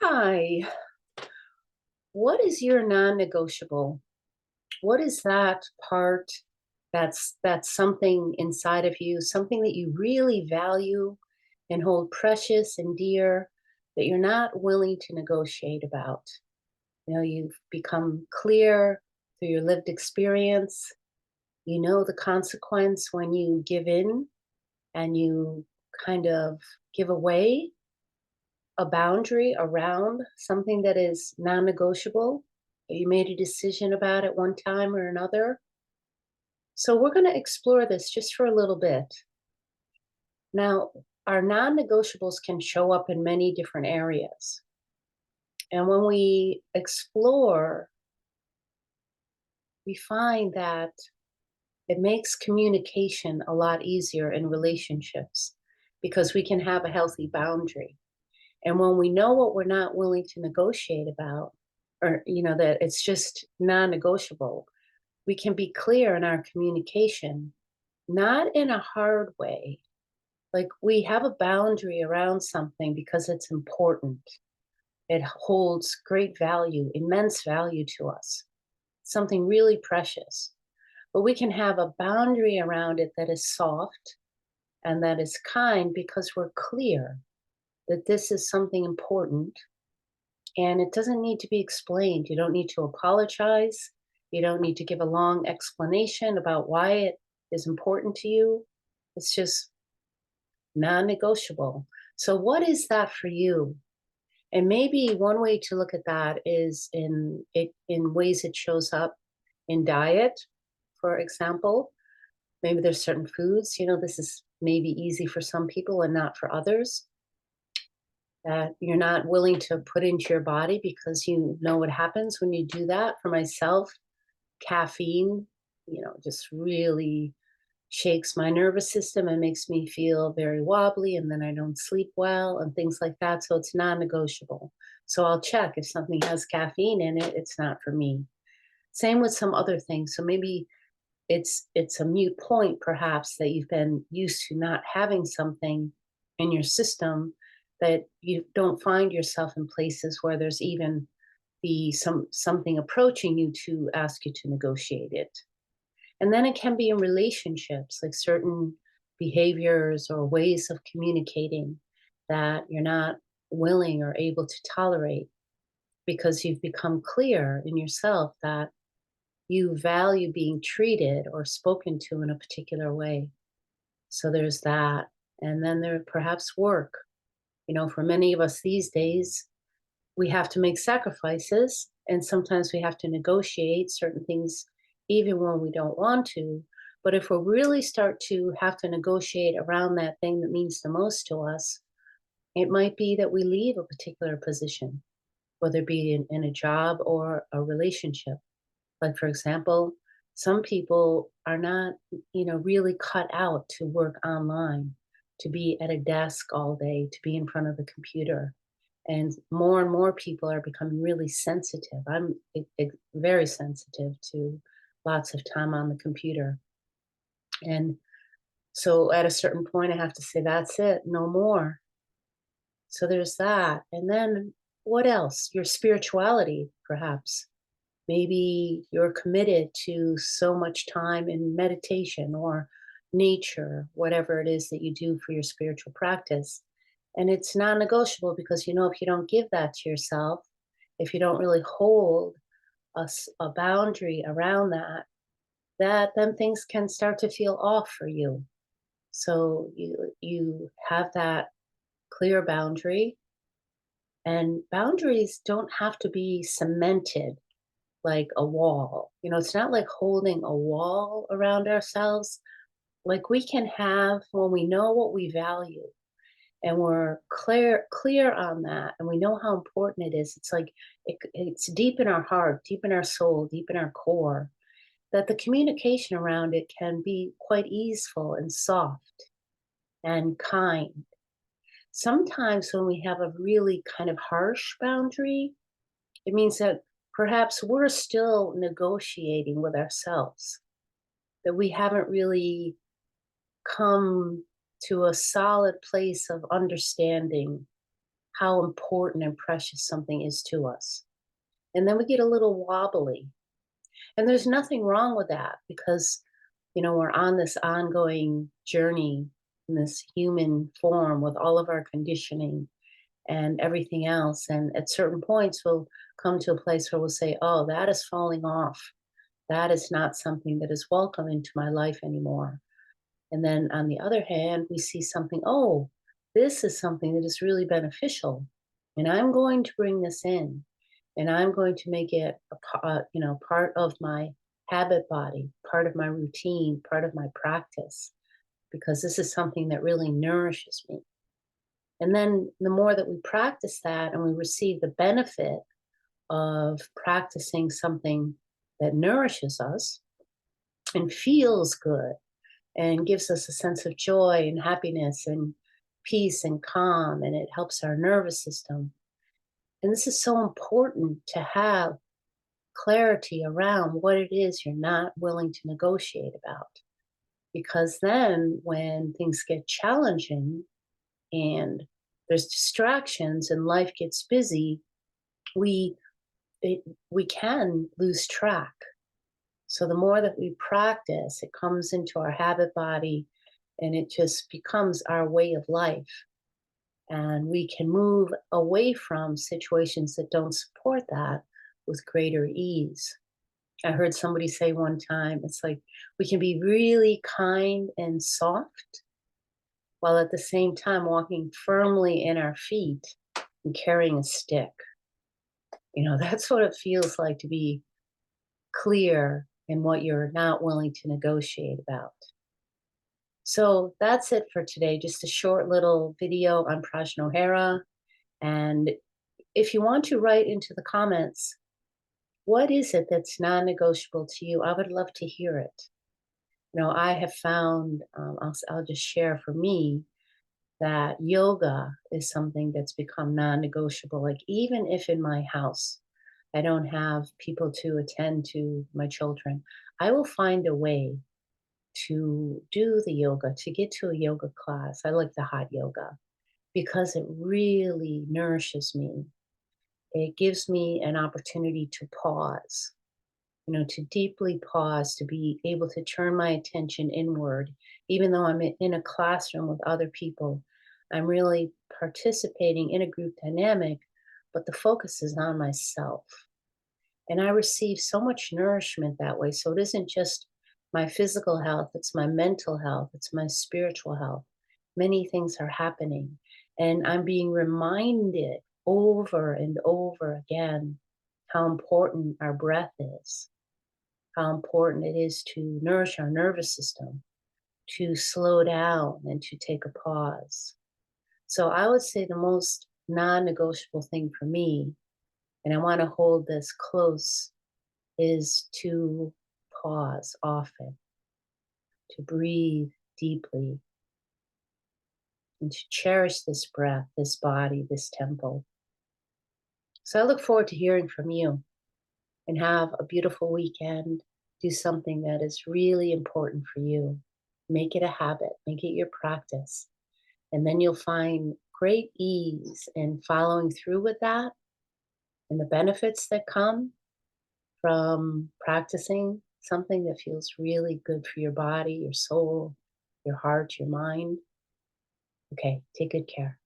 Hi. What is your non-negotiable? What is that part that's something inside of you, something that you really value and hold precious and dear that you're not willing to negotiate about? You've become clear through your lived experience. You know the consequence when you give in and you kind of give away a boundary around something that is non-negotiable, that you made a decision about at one time or another. So we're going to explore this just for a little bit. Now, our non-negotiables can show up in many different areas. And when we explore, we find that it makes communication a lot easier in relationships because we can have a healthy boundary. And when we know what we're not willing to negotiate about, or that it's just non-negotiable, we can be clear in our communication, not in a hard way. Like we have a boundary around something because it's important. It holds great value, immense value to us, something really precious. But we can have a boundary around it that is soft and that is kind because we're clear that this is something important and it doesn't need to be explained. You don't need to apologize. You don't need to give a long explanation about why it is important to you. It's just non negotiable. So, what is that for you? And maybe one way to look at that is in ways it shows up in diet, for example. Maybe there's certain foods, this is maybe easy for some people and not for others that you're not willing to put into your body because you know what happens when you do that. For myself, caffeine, just really shakes my nervous system and makes me feel very wobbly, and then I don't sleep well and things like that. So it's non-negotiable. So I'll check if something has caffeine in it, it's not for me. Same with some other things. So maybe it's a mute point perhaps that you've been used to not having something in your system that you don't find yourself in places where there's even something approaching you to ask you to negotiate it. And then it can be in relationships, like certain behaviors or ways of communicating that you're not willing or able to tolerate because you've become clear in yourself that you value being treated or spoken to in a particular way. So there's that. And then there perhaps work. For many of us these days, we have to make sacrifices and sometimes we have to negotiate certain things even when we don't want to. But if we really start to have to negotiate around that thing that means the most to us, it might be that we leave a particular position, whether it be in a job or a relationship. Like, for example, some people are not, really cut out to work online, to be at a desk all day, to be in front of the computer. And more people are becoming really sensitive. I'm very sensitive to lots of time on the computer. And so at a certain point, I have to say, that's it, no more. So there's that. And then what else? Your spirituality, perhaps. Maybe you're committed to so much time in meditation or nature, whatever it is that you do for your spiritual practice. And it's non negotiable because if you don't give that to yourself, if you don't really hold a boundary around that then things can start to feel off for you. So you have that clear boundary, and boundaries don't have to be cemented like a wall. It's not like holding a wall around ourselves. Like we can have when we know what we value and we're clear on that and we know how important it is. It's like it's deep in our heart, deep in our soul, deep in our core, that the communication around it can be quite easeful and soft and kind. Sometimes when we have a really kind of harsh boundary, it means that perhaps we're still negotiating with ourselves, that we haven't really come to a solid place of understanding how important and precious something is to us. And then we get a little wobbly. And there's nothing wrong with that because, we're on this ongoing journey in this human form with all of our conditioning and everything else. And at certain points, we'll come to a place where we'll say, oh, that is falling off. That is not something that is welcome into my life anymore. And then on the other hand, we see something, oh, this is something that is really beneficial. And I'm going to bring this in and I'm going to make it part of my habit body, part of my routine, part of my practice, because this is something that really nourishes me. And then the more that we practice that and we receive the benefit of practicing something that nourishes us and feels good and gives us a sense of joy and happiness and peace and calm, and it helps our nervous system. And this is so important to have clarity around what it is you're not willing to negotiate about. Because then when things get challenging and there's distractions and life gets busy, we we can lose track. So the more that we practice, it comes into our habit body and it just becomes our way of life. And we can move away from situations that don't support that with greater ease. I heard somebody say one time, it's like we can be really kind and soft while at the same time walking firmly in our feet and carrying a stick. That's what it feels like to be clear in what you're not willing to negotiate about. So that's it for today. Just a short little video on prajnaohara. And if you want to write into the comments, what is it that's non-negotiable to you? I would love to hear it. I have found, I'll just share for me, that yoga is something that's become non-negotiable. Like even if in my house I don't have people to attend to my children, I will find a way to do the yoga, to get to a yoga class. I like the hot yoga because it really nourishes me. It gives me an opportunity to pause, to deeply pause, to be able to turn my attention inward. Even though I'm in a classroom with other people, I'm really participating in a group dynamic, but the focus is on myself. And I receive so much nourishment that way. So it isn't just my physical health, it's my mental health, it's my spiritual health. Many things are happening. And I'm being reminded over and over again how important our breath is, how important it is to nourish our nervous system, to slow down and to take a pause. So I would say the most non negotiable thing for me, and I want to hold this close, is to pause often, to breathe deeply, and to cherish this breath, this body, this temple. So I look forward to hearing from you, and have a beautiful weekend. Do something that is really important for you. Make it a habit, make it your practice. And then you'll find great ease in following through with that and the benefits that come from practicing something that feels really good for your body, your soul, your heart, your mind. Okay, take good care.